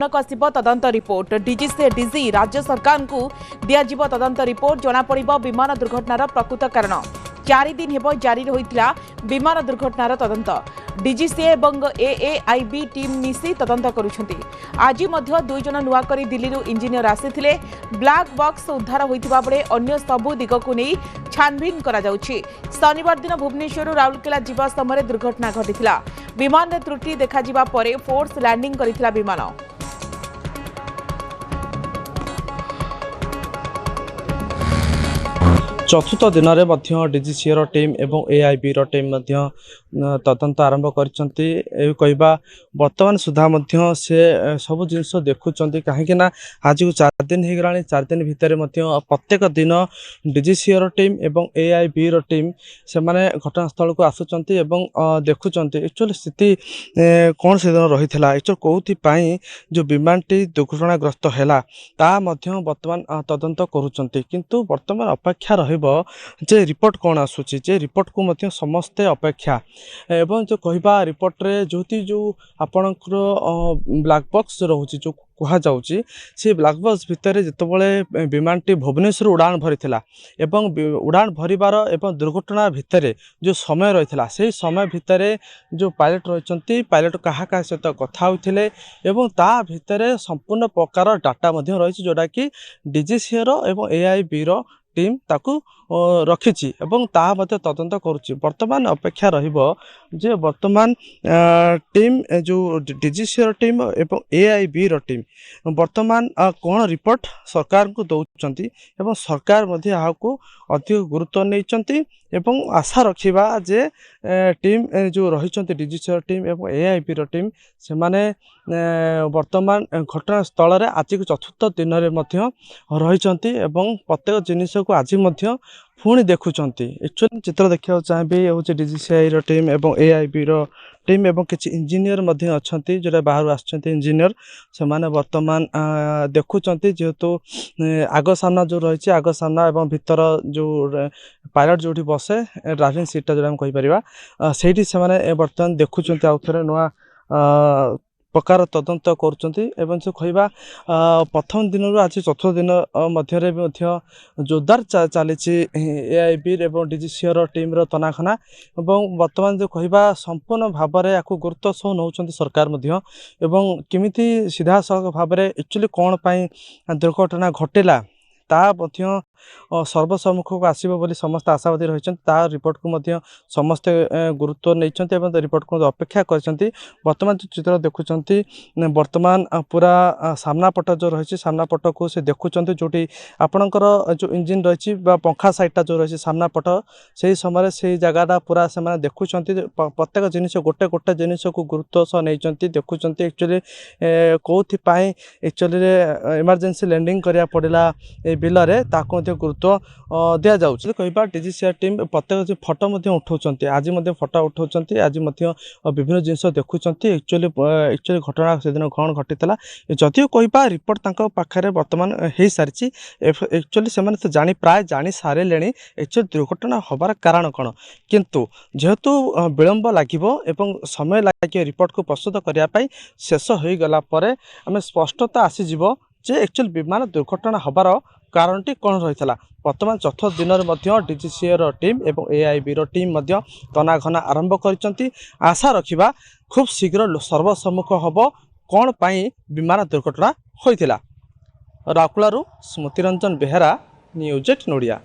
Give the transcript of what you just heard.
कसिब तदंत report DG राज्य सरकार को दिज्व तदंत रिपोर्ट जनापड़ विमान दुर्घटनार प्रकृत कारण 4 दिन हेब जारी रही विमान दुर्घटनार तदंत डीजीसीए और एएआईबी टीम मिसी तदंत करुछंती। आज दुई जन नुआकरी दिल्ली इंजीनियर आसीथिले। ब्लैक बॉक्स उद्धार होइतिबा बेले अन्य सबु दिग को नहीं छानबीन करा जाउछि। शनिवार दिन भुवनेश्वर राउरकेला जीवा समय दुर्घटना घटिथिला। विमान रे त्रुटि देखा जिबा परे फोर्स लैंडिंग करिथिला विमान। चतुर्थ दिन में डीजीसीए टीम और एआईबी टीम तदंत आरंभ कर बर्तमान सुधा से सब जिनस देखुं कहीं आज को 4 दिन हो गला। 4 दिन भितर प्रत्येक दिन डीजीसीए टीम और एआईबी टीम से घटनास्थल को आसुंच देखुं एक्चुअली स्थिति कौन से दिन रही है एक्चुअल कौन जो विमानटी दुर्घटनाग्रस्त है बर्तमान तदंत करुँच किंतु बर्तमान अपेक्षा रही जे रिपोर्ट कौन आसूची जे रिपोर्ट को समस्ते अपेक्षा एवं जो कहवा रिपोर्ट रे जो आपणकर ब्लैक बॉक्स रोचे जो कह जाऊँगी से ब्लैक बॉक्स भितर जितेबाला विमानटी भुवनेश्वर उड़ान भरी एवं उड़ान भरबार एवं दुर्घटना भितर जो समय रही से समय भितर जो पायलट रही पायलट क्या सहित कथा होते एवं ता भितर संपूर्ण प्रकार डाटा रही जोटा कि डीजीसीए और एआईबी टीम ताकू रखी तदंत करुच्ची। बर्तमान अपेक्षा जे बर्तमान टीम जो डीजीसीए टीम एवं एआईबी टीम बर्तमान कौन रिपोर्ट सरकार को दौरान एवं सरकार को अधिक गुरुत्व नहीं एवं आशा रखा जे टीम जो रही डीजीसीए टीम एवं एआईबी टीम से माने वर्तमान घटनास्थल आज को चतुर्थ दिन रही एवं प्रत्येक जिनिस को आज पुणी देखुंट। एक्चुअली चित्र देखा चाहिए हूँ डीजीसीए टीम और एआईबी टीम एवं किसी इंजीनियर अच्छा जोटा बाहर इंजीनियर से माने वर्तमान देखुंट जेहेतु आग सामना जो रही आग सामना एवं भीतर जो पायलट जो बसे ड्राइविंग सीटा जो कहीपर से बर्तमान देखुं आउ थे नुआ प्रकार तदंत करुँच कहवा प्रथम दिन आज चतुर्थ दिन मध्य जोरदार चली एआईबी और डीजीसीए टीम तनाखना एवं बर्तमान जो कहवा संपूर्ण भाव में या गुरुत्व सह नौ सरकार एवं किमिति सीधा सड़क भाव में एक्चुअली कौन दुर्घटना घटिला ता सर्वसम्मुख को आसो बोली समस्त आशावादी रही रिपोर्ट को समस्ते गुरुत्व नहीं रिपोर्ट को अपेक्षा कर बर्तमान जो चित्र देखुं बर्तमान पूरा सामना पट जो रही सामना पट को से देखुं जोटी आपणकर जो इंजिन रही पंखा साइडटा जो रही सामना पट से समय से जगहटा पूरा से देखुं प्रत्येक जिनिस गोटे गोटे जिनिस को गुरुत्व सह नहीं देखुं एक्चुअली कौन एक्चुअली इमरजेंसी लैंडिंग करा पड़ा बिल में गुरुत्व दि जाऊँगी कहवा डीजीसीए टीम प्रत्येक फोटो उठाऊँ आज फोटो उठाऊँ आज विभिन्न जिनस देखुं एक्चुअली घटना से दिन कौन घटी जदिव कहवा रिपोर्ट पाखे बर्तमान हो सारी एक्चुअली से जानी प्राय जानी सारे एक्चुअली दुर्घटना हबार कारण कौन किंतु जेहेतु विलंब लगे समय लगे रिपोर्ट को प्रस्तुत करने शेष हो गला आम स्पष्टता आसीज जे एक्चुअली विमान दुर्घटना हबार कारणटी कौन रही है। वर्तमान चतुर्थ दिन में डीजीसीए टीम और एआईबी टीम तनाघना आरंभ कर आशा रखा खूब शीघ्र सर्वसम्मुख हम कौन विमान दुर्घटना होता। राउरकेला स्मृतिरंजन बेहेरा न्यूज 8 नोडिया।